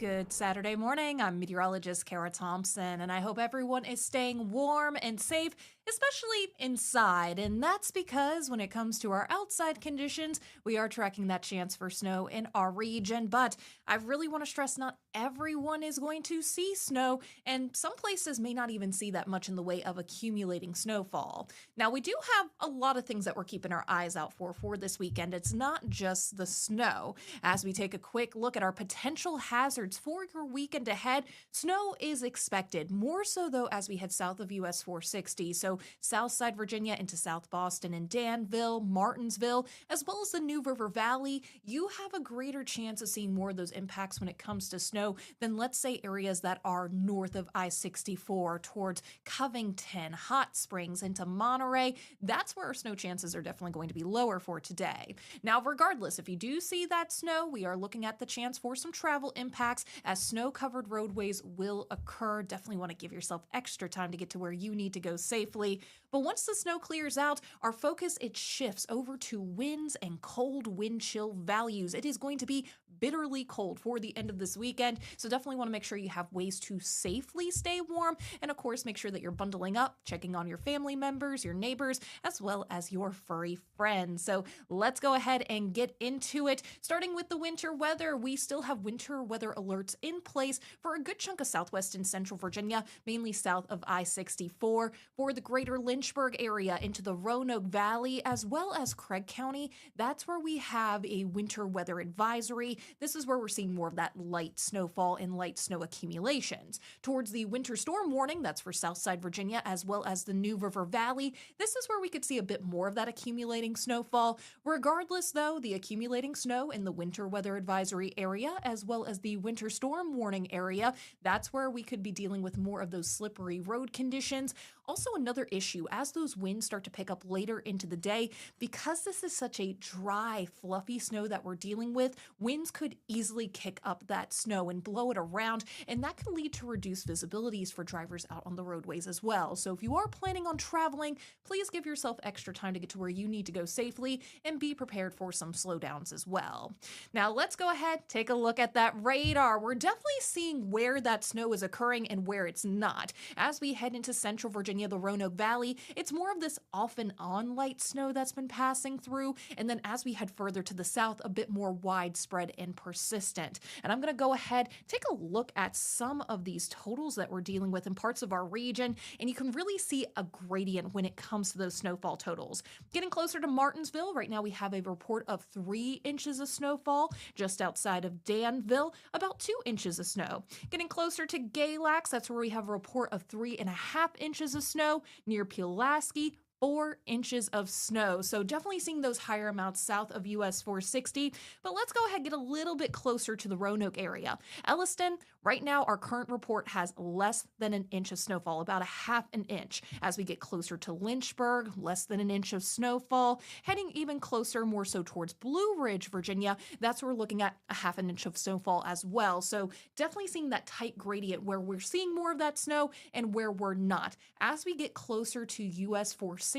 Good Saturday morning. I'm meteorologist Kara Thompson, and I hope everyone is staying warm and safe, especially inside. And that's because when it comes to our outside conditions, we are tracking that chance for snow in our region. But I really want to stress not everyone is going to see snow, and some places may not even see that much in the way of accumulating snowfall. Now, we do have a lot of things that we're keeping our eyes out for this weekend. It's not just the snow. As we take a quick look at our potential hazards for your weekend ahead, snow is expected, more so though as we head south of US 460, so Southside Virginia into South Boston and Danville, Martinsville, as well as the New River Valley. You have a greater chance of seeing more of those impacts when it comes to snow than, let's say, areas that are north of I-64 towards Covington, Hot Springs, into Monterey. That's where our snow chances are definitely going to be lower for today. Now, regardless, if you do see that snow, we are looking at the chance for some travel impacts as snow-covered roadways will occur. Definitely want to give yourself extra time to get to where you need to go safely. But once the snow clears out, our focus, it shifts over to winds and cold wind chill values. It is going to be bitterly cold for the end of this weekend, so definitely want to make sure you have ways to safely stay warm, and of course make sure that you're bundling up, checking on your family members, your neighbors, as well as your furry friends. So let's go ahead and get into it. Starting with the winter weather, we still have winter weather alerts in place for a good chunk of southwest and central Virginia, mainly south of I-64, for the greater Lynchburg area into the Roanoke Valley, as well as Craig County. That's where we have a winter weather advisory. This is where we're seeing more of that light snowfall and light snow accumulations. Towards the winter storm warning, that's for Southside Virginia, as well as the New River Valley. This is where we could see a bit more of that accumulating snowfall. Regardless, though, the accumulating snow in the winter weather advisory area, as well as the winter storm warning area, that's where we could be dealing with more of those slippery road conditions. Also, another issue, as those winds start to pick up later into the day, because this is such a dry, fluffy snow that we're dealing with, winds could easily kick up that snow and blow it around, and that can lead to reduced visibilities for drivers out on the roadways as well. So if you are planning on traveling, please give yourself extra time to get to where you need to go safely and be prepared for some slowdowns as well. Now let's go ahead, take a look at that radar. We're definitely seeing where that snow is occurring and where it's not. As we head into central Virginia, the Roanoke Valley, it's more of this off and on light snow that's been passing through. And then as we head further to the south, a bit more widespread and persistent. And I'm going to go ahead, take a look at some of these totals that we're dealing with in parts of our region. And you can really see a gradient when it comes to those snowfall totals. Getting closer to Martinsville, right now we have a report of 3 inches of snowfall. Just outside of Danville, about 2 inches of snow. Getting closer to Galax, that's where we have a report of 3.5 inches of snow. Near Pulaski, 4 inches of snow. So definitely seeing those higher amounts south of US 460. But let's go ahead and get a little bit closer to the Roanoke area. Elliston, right now our current report has less than an inch of snowfall, about 1/2 an inch. As we get closer to Lynchburg, less than an inch of snowfall. Heading even closer, more so towards Blue Ridge, Virginia, that's where we're looking at 1/2 an inch of snowfall as well. So definitely seeing that tight gradient where we're seeing more of that snow and where we're not. As we get closer to US 460,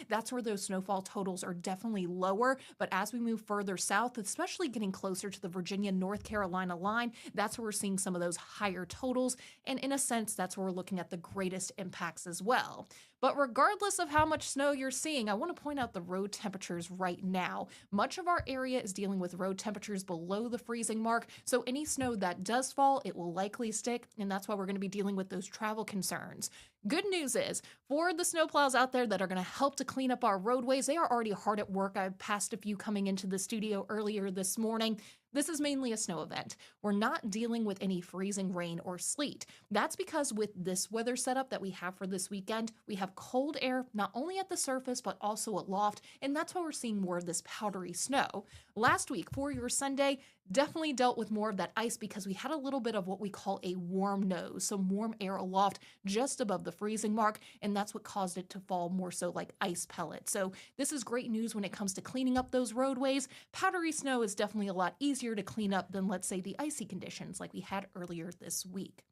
that's where those snowfall totals are definitely lower. But as we move further south, especially getting closer to the Virginia-North Carolina line, that's where we're seeing some of those higher totals. And in a sense, that's where we're looking at the greatest impacts as well. But regardless of how much snow you're seeing, I want to point out the road temperatures right now. Much of our area is dealing with road temperatures below the freezing mark, so any snow that does fall, it will likely stick, and that's why we're going to be dealing with those travel concerns. Good news is, for the snowplows out there that are going to help to clean up our roadways, they are already hard at work. I passed a few coming into the studio earlier this morning. This is mainly a snow event. We're not dealing with any freezing rain or sleet. That's because with this weather setup that we have for this weekend, we have cold air not only at the surface but also aloft, and that's why we're seeing more of this powdery snow. Last week, for your Sunday, definitely dealt with more of that ice because we had a little bit of what we call a warm nose, some warm air aloft just above the freezing mark, and that's what caused it to fall more so like ice pellets. So this is great news when it comes to cleaning up those roadways. Powdery snow is definitely a lot easier to clean up than, let's say, the icy conditions like we had earlier this week.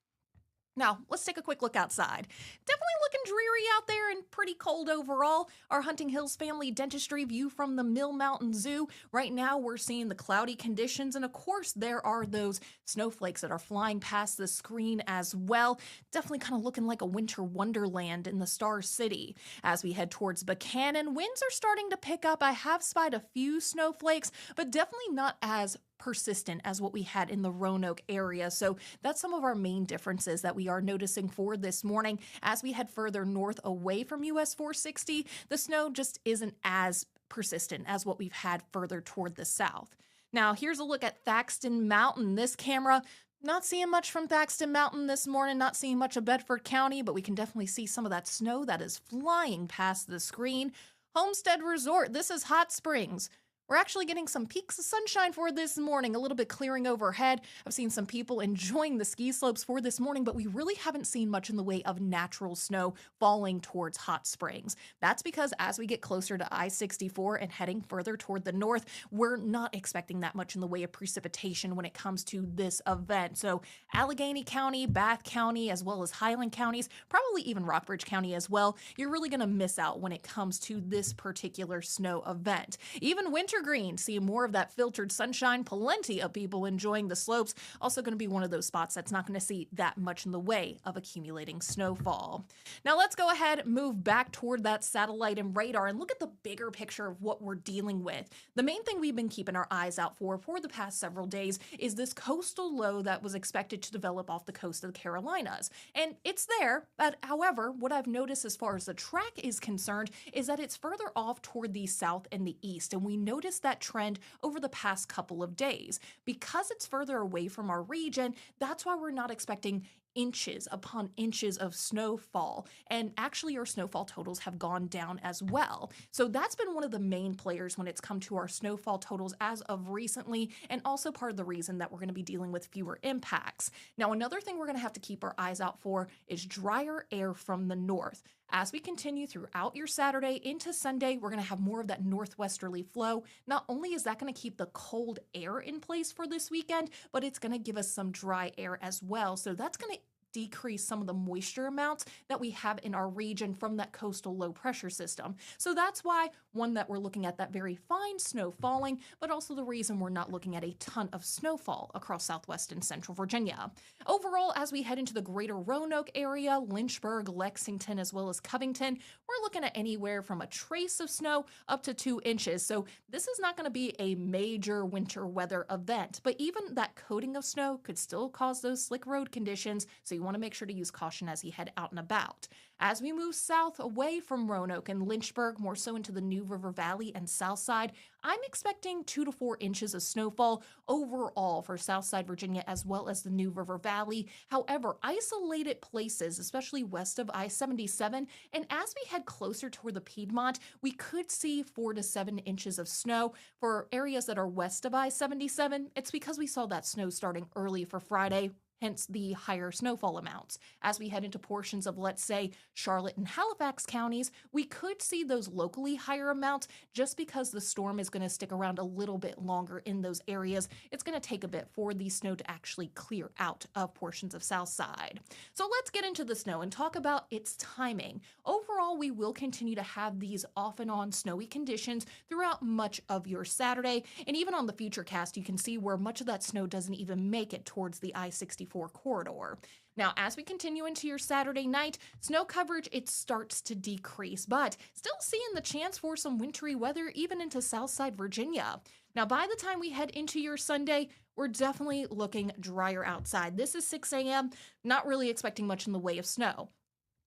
Now, let's take a quick look outside. Definitely looking dreary out there and pretty cold overall. Our Hunting Hills Family Dentistry view from the Mill Mountain Zoo. Right now, we're seeing the cloudy conditions, and of course, there are those snowflakes that are flying past the screen as well. Definitely kind of looking like a winter wonderland in the Star City. As we head towards Buchanan, winds are starting to pick up. I have spied a few snowflakes, but definitely not as persistent as what we had in the Roanoke area. So that's some of our main differences that we are noticing for this morning. As we head further north away from US 460, the snow just isn't as persistent as what we've had further toward the south. Now, here's a look at Thaxton Mountain. This camera not seeing much from Thaxton Mountain this morning, not seeing much of Bedford County, but we can definitely see some of that snow that is flying past the screen. Homestead Resort, this is Hot Springs. We're actually getting some peaks of sunshine for this morning, a little bit clearing overhead. I've seen some people enjoying the ski slopes for this morning, but we really haven't seen much in the way of natural snow falling towards Hot Springs. That's because as we get closer to I-64 and heading further toward the north, we're not expecting that much in the way of precipitation when it comes to this event. So Allegheny County, Bath County, as well as Highland counties, probably even Rockbridge County as well, you're really going to miss out when it comes to this particular snow event. Even Wintergreen, see more of that filtered sunshine, plenty of people enjoying the slopes. Also going to be one of those spots that's not going to see that much in the way of accumulating snowfall. Now let's go ahead, move back toward that satellite and radar and look at the bigger picture of what we're dealing with. The main thing we've been keeping our eyes out for the past several days is this coastal low that was expected to develop off the coast of the Carolinas. And it's there, but however, what I've noticed as far as the track is concerned is that it's further off toward the south and the east, and we noticed that trend over the past couple of days. Because it's further away from our region, that's why we're not expecting inches upon inches of snowfall, and actually our snowfall totals have gone down as well. So that's been one of the main players when it's come to our snowfall totals as of recently, and also part of the reason that we're going to be dealing with fewer impacts. Now, another thing we're going to have to keep our eyes out for is drier air from the north. As we continue throughout your Saturday into Sunday, we're going to have more of that northwesterly flow. Not only is that going to keep the cold air in place for this weekend, but it's going to give us some dry air as well. So that's going to decrease some of the moisture amounts that we have in our region from that coastal low pressure system. So that's why, one, that we're looking at that very fine snow falling, but also the reason we're not looking at a ton of snowfall across southwest and central Virginia. Overall, as we head into the greater Roanoke area, Lynchburg, Lexington, as well as Covington, we're looking at anywhere from a trace of snow up to 2 inches. So this is not going to be a major winter weather event, but even that coating of snow could still cause those slick road conditions. So you want to make sure to use caution as you head out and about. As we move south away from Roanoke and Lynchburg, more so into the New River Valley and South Side, I'm expecting 2 to 4 inches of snowfall overall for Southside Virginia as well as the New River Valley. However, isolated places, especially west of I-77, and as we head closer toward the Piedmont, we could see 4 to 7 inches of snow. For areas that are west of I-77, it's because we saw that snow starting early for Friday, hence the higher snowfall amounts. As we head into portions of, let's say, Charlotte and Halifax counties, we could see those locally higher amounts just because the storm is going to stick around a little bit longer in those areas. It's going to take a bit for the snow to actually clear out of portions of Southside. So let's get into the snow and talk about its timing. Overall, we will continue to have these off and on snowy conditions throughout much of your Saturday, and even on the Futurecast, you can see where much of that snow doesn't even make it towards the I-64 corridor. Now, as we continue into your Saturday night, snow coverage, it starts to decrease, but still seeing the chance for some wintry weather even into Southside Virginia. Now, by the time we head into your Sunday, we're definitely looking drier outside. This is 6 a.m., not really expecting much in the way of snow.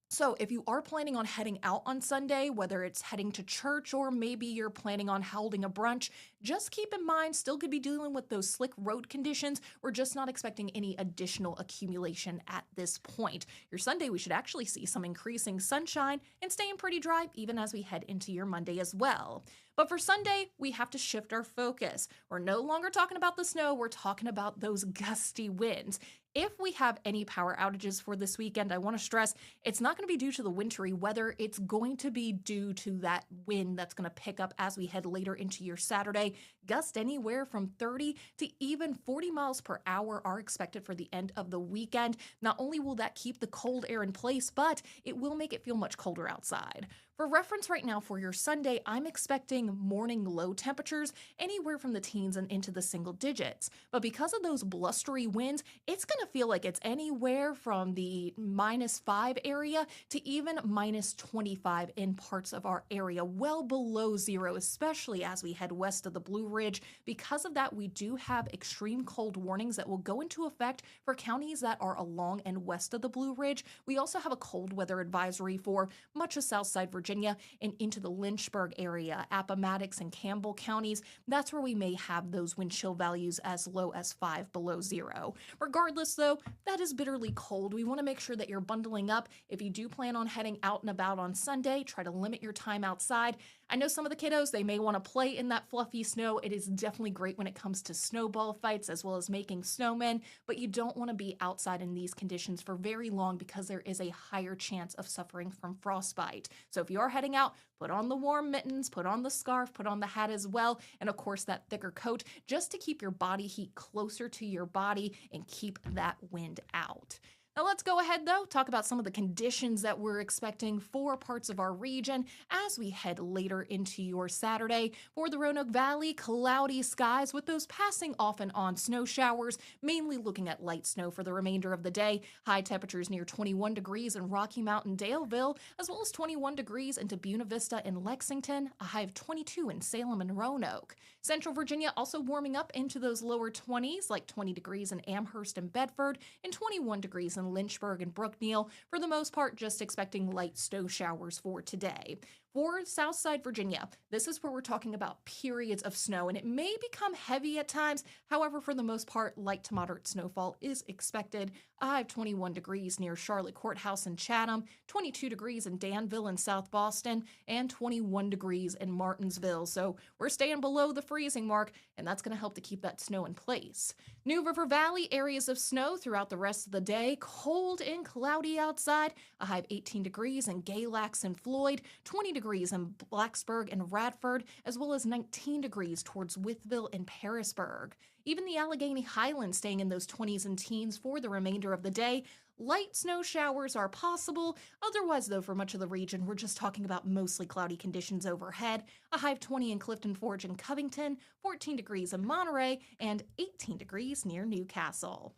So if you are planning on heading out on Sunday, whether it's heading to church or maybe you're planning on holding a brunch, just keep in mind, still could be dealing with those slick road conditions. We're just not expecting any additional accumulation at this point. Your Sunday, we should actually see some increasing sunshine and staying pretty dry even as we head into your Monday as well. But for Sunday, we have to shift our focus. We're no longer talking about the snow, we're talking about those gusty winds. If we have any power outages for this weekend, I want to stress it's not going to be due to the wintry weather. It's going to be due to that wind that's going to pick up as we head later into your Saturday. Gusts anywhere from 30 to even 40 miles per hour are expected for the end of the weekend. Not only will that keep the cold air in place, but it will make it feel much colder outside. For reference right now for your Sunday, I'm expecting morning low temperatures anywhere from the teens and into the single digits. But because of those blustery winds, it's going to feel like it's anywhere from the -5 area to even -25 in parts of our area, well below zero, especially as we head west of the Blue Ridge. Because of that, we do have extreme cold warnings that will go into effect for counties that are along and west of the Blue Ridge. We also have a cold weather advisory for much of Southside Virginia and into the Lynchburg area, Appomattox and Campbell counties. That's where we may have those wind chill values as low as 5 below zero. Regardless, though, that is bitterly cold. We want to make sure that you're bundling up. If you do plan on heading out and about on Sunday, try to limit your time outside. I know some of the kiddos, they may want to play in that fluffy snow. It is definitely great when it comes to snowball fights as well as making snowmen, but you don't want to be outside in these conditions for very long because there is a higher chance of suffering from frostbite. So if you are heading out, put on the warm mittens, put on the scarf, put on the hat as well, and of course that thicker coat just to keep your body heat closer to your body and keep that wind out. Now let's go ahead though, talk about some of the conditions that we're expecting for parts of our region as we head later into your Saturday. For the Roanoke Valley, cloudy skies with those passing off and on snow showers, mainly looking at light snow for the remainder of the day. High temperatures near 21 degrees in Rocky Mount, Daleville, as well as 21 degrees into Buena Vista and Lexington, a high of 22 in Salem and Roanoke. Central Virginia also warming up into those lower 20s, like 20 degrees in Amherst and Bedford, and 21 degrees in Lynchburg and Brookneal. For the most part, just expecting light snow showers for today. For Southside Virginia, this is where we're talking about periods of snow, and it may become heavy at times. However, for the most part, light to moderate snowfall is expected. A high of 21 degrees near Charlotte Courthouse and Chatham, 22 degrees in Danville and South Boston, and 21 degrees in Martinsville. So we're staying below the freezing mark, and that's going to help to keep that snow in place. New River Valley, areas of snow throughout the rest of the day. Cold and cloudy outside. A high of 18 degrees in Galax and Floyd, 20 degrees in Blacksburg and Radford, as well as 19 degrees towards Wytheville and Parisburg. Even the Allegheny Highlands staying in those 20s and teens for the remainder of the day. Light snow showers are possible. Otherwise, though, for much of the region, we're just talking about mostly cloudy conditions overhead. A high of 20 in Clifton Forge and Covington, 14 degrees in Monterey, and 18 degrees near Newcastle.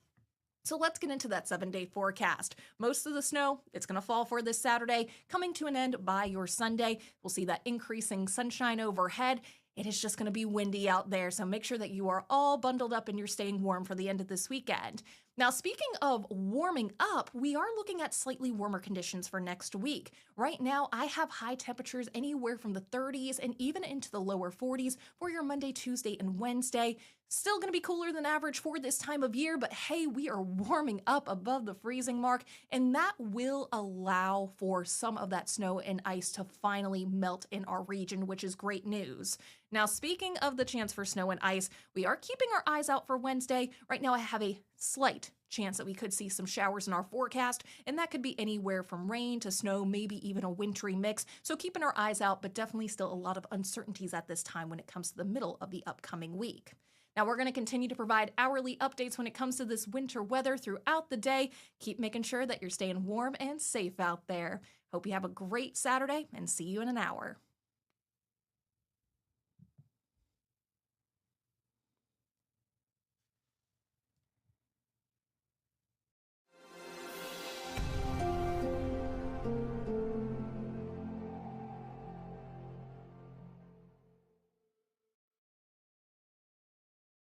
So let's get into that 7-day forecast. Most of the snow, it's going to fall for this Saturday, coming to an end by your Sunday. We'll see that increasing sunshine overhead. It is just going to be windy out there, so make sure that you are all bundled up and you're staying warm for the end of this weekend. Now, speaking of warming up, we are looking at slightly warmer conditions for next week. Right now, I have high temperatures anywhere from the 30s and even into the lower 40s for your Monday, Tuesday, and Wednesday. Still going to be cooler than average for this time of year, but hey, we are warming up above the freezing mark, and that will allow for some of that snow and ice to finally melt in our region, which is great news. Now, speaking of the chance for snow and ice, we are keeping our eyes out for Wednesday. Right now, I have a slight chance that we could see some showers in our forecast, and that could be anywhere from rain to snow, maybe even a wintry mix. So keeping our eyes out, but definitely still a lot of uncertainties at this time when it comes to the middle of the upcoming week. Now, we're going to continue to provide hourly updates when it comes to this winter weather throughout the day. Keep making sure that you're staying warm and safe out there. Hope you have a great Saturday, and see you in an hour.